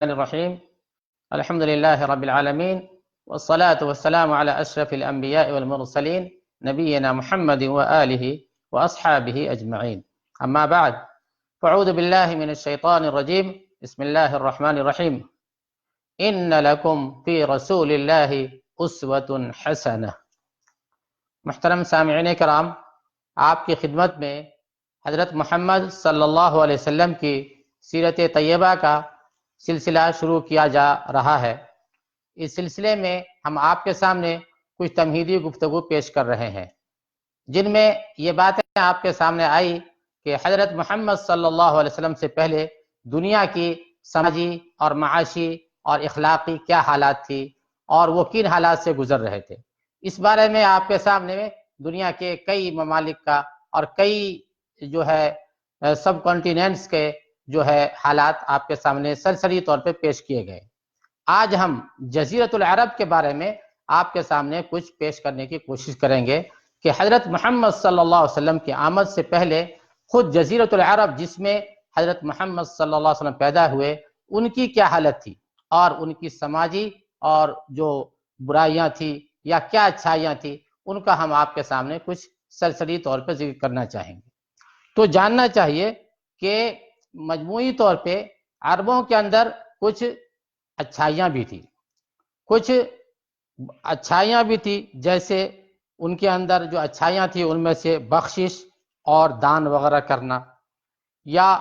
الرحیم الحمد للہ رب العالمین والصلاة والسلام علی اشرف الانبیاء والمرسلین نبینا محمد وآلہ واصحابہ اجمعین اما بعد فاعوذ باللہ من الشیطان الرجیم بسم اللہ الرحمن الرحیم ان لکم فی رسول اللہ اسوۃ حسنہ۔ محترم سامعین کرام، آپ کی خدمت میں حضرت محمد صلی اللہ علیہ وسلم کی سیرت طیبہ کا سلسلہ شروع کیا جا رہا ہے۔ اس سلسلے میں ہم آپ کے سامنے کچھ تمہیدی گفتگو پیش کر رہے ہیں، جن میں یہ باتیں آپ کے سامنے آئی کہ حضرت محمد صلی اللہ علیہ وسلم سے پہلے دنیا کی سماجی اور معاشی اور اخلاقی کیا حالات تھی اور وہ کن حالات سے گزر رہے تھے۔ اس بارے میں آپ کے سامنے دنیا کے کئی ممالک کا اور کئی سب کانٹیننٹس کے حالات آپ کے سامنے سرسری طور پہ پیش کیے گئے۔ آج ہم جزیرۃ العرب کے بارے میں آپ کے سامنے کچھ پیش کرنے کی کوشش کریں گے کہ حضرت محمد صلی اللہ علیہ وسلم کی آمد سے پہلے خود جزیرۃ العرب جس میں حضرت محمد صلی اللہ علیہ وسلم پیدا ہوئے، ان کی کیا حالت تھی اور ان کی سماجی اور جو برائیاں تھیں یا کیا اچھائیاں تھیں، ان کا ہم آپ کے سامنے کچھ سرسری طور پہ ذکر کرنا چاہیں گے۔ تو جاننا چاہیے کہ مجموعی طور پہ عربوں کے اندر کچھ اچھائیاں بھی تھی، جیسے ان کے اندر جو اچھائیاں تھیں ان میں سے بخشش اور دان وغیرہ کرنا، یا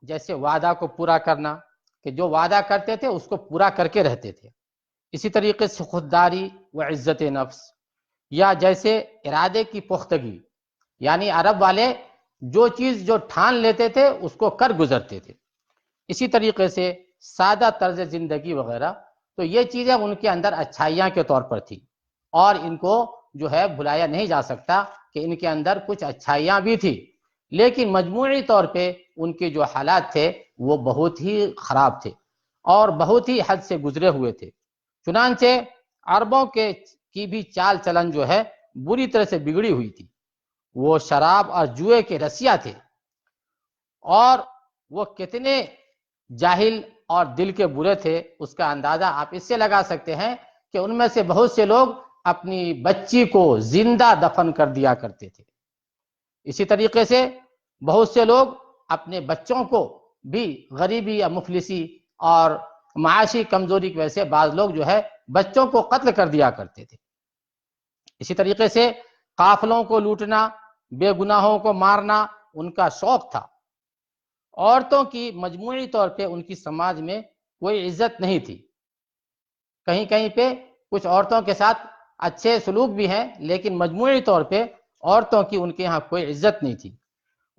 جیسے وعدہ کو پورا کرنا کہ جو وعدہ کرتے تھے اس کو پورا کر کے رہتے تھے۔ اسی طریقے سے خودداری و عزت نفس، یا جیسے ارادے کی پختگی، یعنی عرب والے جو چیز جو ٹھان لیتے تھے اس کو کر گزرتے تھے۔ اسی طریقے سے سادہ طرز زندگی وغیرہ، تو یہ چیزیں ان کے اندر اچھائیاں کے طور پر تھی اور ان کو بھلایا نہیں جا سکتا کہ ان کے اندر کچھ اچھائیاں بھی تھی، لیکن مجموعی طور پہ ان کے جو حالات تھے وہ بہت ہی خراب تھے اور بہت ہی حد سے گزرے ہوئے تھے۔ چنانچہ عربوں کی بھی چال چلن بری طرح سے بگڑی ہوئی تھی۔ وہ شراب اور جوئے کے رسیا تھے، اور وہ کتنے جاہل اور دل کے برے تھے اس کا اندازہ آپ اس سے لگا سکتے ہیں کہ ان میں سے بہت سے لوگ اپنی بچی کو زندہ دفن کر دیا کرتے تھے۔ اسی طریقے سے بہت سے لوگ اپنے بچوں کو بھی غریبی یا مفلسی اور معاشی کمزوری کی وجہ سے بعض لوگ بچوں کو قتل کر دیا کرتے تھے۔ اسی طریقے سے قافلوں کو لوٹنا، بے گناہوں کو مارنا ان کا شوق تھا۔ عورتوں کی مجموعی طور پہ ان کی سماج میں کوئی عزت نہیں تھی۔ کہیں کہیں پہ کچھ عورتوں کے ساتھ اچھے سلوک بھی ہیں، لیکن مجموعی طور پہ عورتوں کی ان کے ہاں کوئی عزت نہیں تھی۔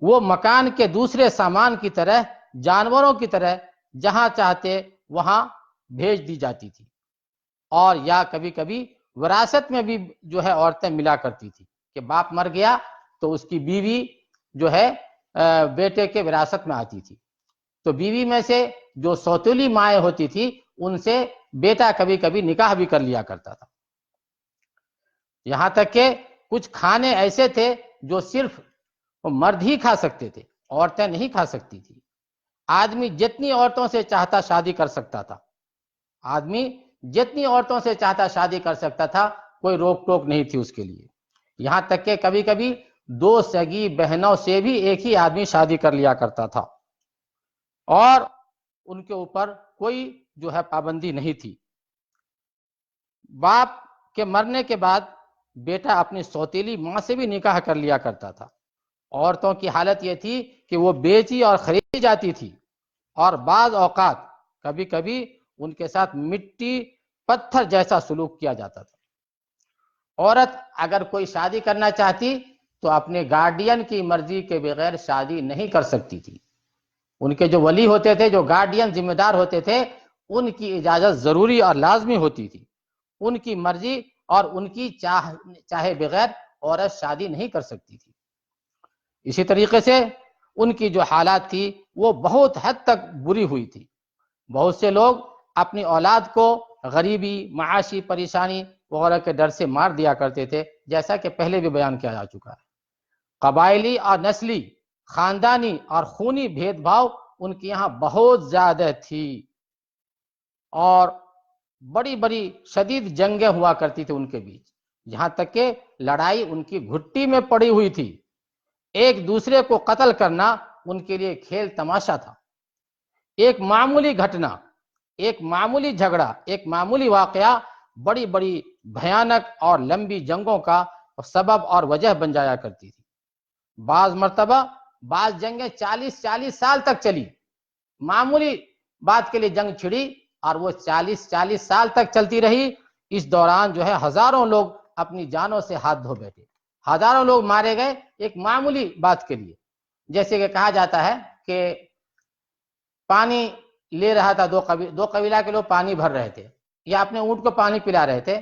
وہ مکان کے دوسرے سامان کی طرح، جانوروں کی طرح جہاں چاہتے وہاں بھیج دی جاتی تھی، اور یا کبھی کبھی وراثت میں بھی عورتیں ملا کرتی تھی کہ باپ مر گیا تو اس کی بیوی بیٹے کے وراثت میں آتی تھی۔ تو بیوی میں سے جو سوتیلی مائیں ہوتی تھی ان سے بیٹا کبھی کبھی نکاح بھی کر لیا کرتا تھا۔ یہاں تک کہ کچھ کھانے ایسے تھے جو صرف مرد ہی کھا سکتے تھے، عورتیں نہیں کھا سکتی تھی۔ آدمی جتنی عورتوں سے چاہتا شادی کر سکتا تھا، کوئی روک ٹوک نہیں تھی اس کے لیے۔ یہاں تک کہ کبھی کبھی دو سگی بہنوں سے بھی ایک ہی آدمی شادی کر لیا کرتا تھا، اور ان کے اوپر کوئی پابندی نہیں تھی۔ باپ کے مرنے کے بعد بیٹا اپنی سوتیلی ماں سے بھی نکاح کر لیا کرتا تھا۔ عورتوں کی حالت یہ تھی کہ وہ بیچی اور خریدی جاتی تھی، اور بعض اوقات کبھی کبھی ان کے ساتھ مٹی پتھر جیسا سلوک کیا جاتا تھا۔ عورت اگر کوئی شادی کرنا چاہتی تو اپنے گارڈین کی مرضی کے بغیر شادی نہیں کر سکتی تھی۔ ان کے جو ولی ہوتے تھے، جو گارڈین ذمہ دار ہوتے تھے، ان کی اجازت ضروری اور لازمی ہوتی تھی۔ ان کی مرضی اور ان کی چاہے بغیر عورت شادی نہیں کر سکتی تھی۔ اسی طریقے سے ان کی جو حالات تھی وہ بہت حد تک بری ہوئی تھی۔ بہت سے لوگ اپنی اولاد کو غریبی، معاشی پریشانی وغیرہ کے ڈر سے مار دیا کرتے تھے، جیسا کہ پہلے بھی بیان کیا جا چکا ہے۔ قبائلی اور نسلی، خاندانی اور خونی بھید بھاؤ ان کے یہاں بہت زیادہ تھی۔ اور بڑی بڑی شدید جنگیں ہوا کرتی تھی ان کے بیچ، جہاں تک کہ لڑائی ان کی گھٹی میں پڑی ہوئی تھی۔ ایک دوسرے کو قتل کرنا ان کے لیے کھیل تماشا تھا۔ ایک معمولی گھٹنا، ایک معمولی جھگڑا، ایک معمولی واقعہ بڑی بڑی بھیانک اور لمبی جنگوں کا سبب اور وجہ بن جایا کرتی تھی۔ بعض مرتبہ بعض جنگیں 40 سال تک چلی، معمولی بات کے لیے جنگ چھڑی اور وہ 40 سال تک چلتی رہی۔ اس دوران جو ہے ہزاروں لوگ اپنی جانوں سے ہاتھ دھو بیٹھے، ہزاروں لوگ مارے گئے ایک معمولی بات کے لیے۔ جیسے کہ کہا جاتا ہے کہ پانی لے رہا تھا دو قبیلہ کے لوگ پانی بھر رہے تھے یا اپنے اونٹ کو پانی پلا رہے تھے،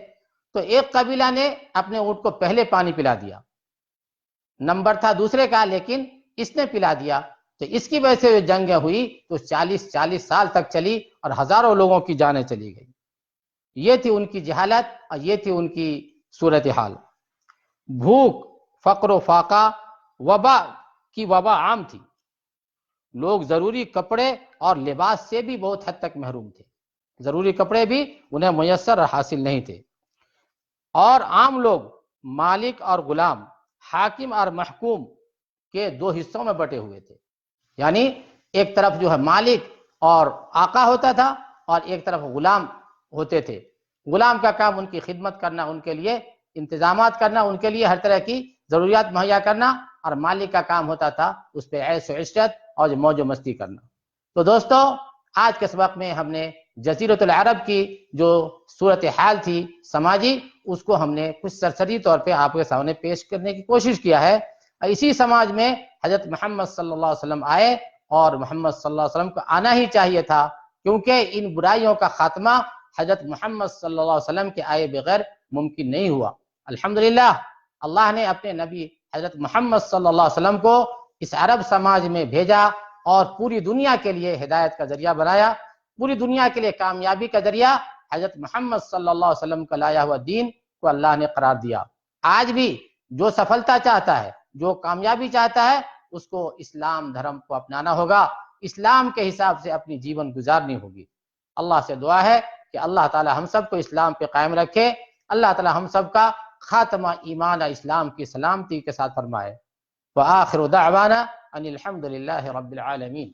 تو ایک قبیلہ نے اپنے اونٹ کو پہلے پانی پلا دیا، نمبر تھا دوسرے کا لیکن اس نے پلا دیا، تو اس کی وجہ سے جنگیں ہوئی تو 40 سال تک چلی اور ہزاروں لوگوں کی جانیں چلی گئی۔ یہ تھی ان کی جہالت اور یہ تھی ان کی صورتحال۔ بھوک، فقر و فاقہ، وبا کی وبا عام تھی، لوگ ضروری کپڑے اور لباس سے بھی بہت حد تک محروم تھے، ضروری کپڑے بھی انہیں میسر اور حاصل نہیں تھے۔ اور عام لوگ مالک اور غلام، حاکم اور محکوم کے دو حصوں میں بٹے ہوئے تھے، یعنی ایک طرف جو ہے مالک اور آقا ہوتا تھا اور ایک طرف غلام ہوتے تھے۔ غلام کا کام ان کی خدمت کرنا، ان کے لیے انتظامات کرنا، ان کے لیے ہر طرح کی ضروریات مہیا کرنا، اور مالک کا کام ہوتا تھا اس پہ عیش و عشرت اور موج و مستی کرنا۔ تو دوستو، آج کے سبق میں ہم نے جزیرۃ العرب کی جو صورتحال تھی سماجی، اس کو ہم نے کچھ سرسری طور پہ آپ کے سامنے پیش کرنے کی کوشش کیا ہے۔ اسی سماج میں حضرت محمد صلی اللہ علیہ وسلم آئے، اور محمد صلی اللہ علیہ وسلم کو آنا ہی چاہیے تھا، کیونکہ ان برائیوں کا خاتمہ حضرت محمد صلی اللہ علیہ وسلم کے آئے بغیر ممکن نہیں ہوا۔ الحمدللہ اللہ نے اپنے نبی حضرت محمد صلی اللہ علیہ وسلم کو اس عرب سماج میں بھیجا اور پوری دنیا کے لیے ہدایت کا ذریعہ بنایا، پوری دنیا کے لیے کامیابی کا ذریعہ حضرت محمد صلی اللہ علیہ وسلم کا لایا ہوا دین کو اللہ نے قرار دیا۔ آج بھی جو سفلتا چاہتا ہے، جو کامیابی چاہتا ہے، اس کو اسلام دھرم کو اپنانا ہوگا، اسلام کے حساب سے اپنی جیون گزارنی ہوگی۔ اللہ سے دعا ہے کہ اللہ تعالی ہم سب کو اسلام پہ قائم رکھے، اللہ تعالی ہم سب کا خاتمہ ایمان اور اسلام کی سلامتی کے ساتھ فرمائے۔ وآخر دعوانا ان الحمد للہ رب العالمین۔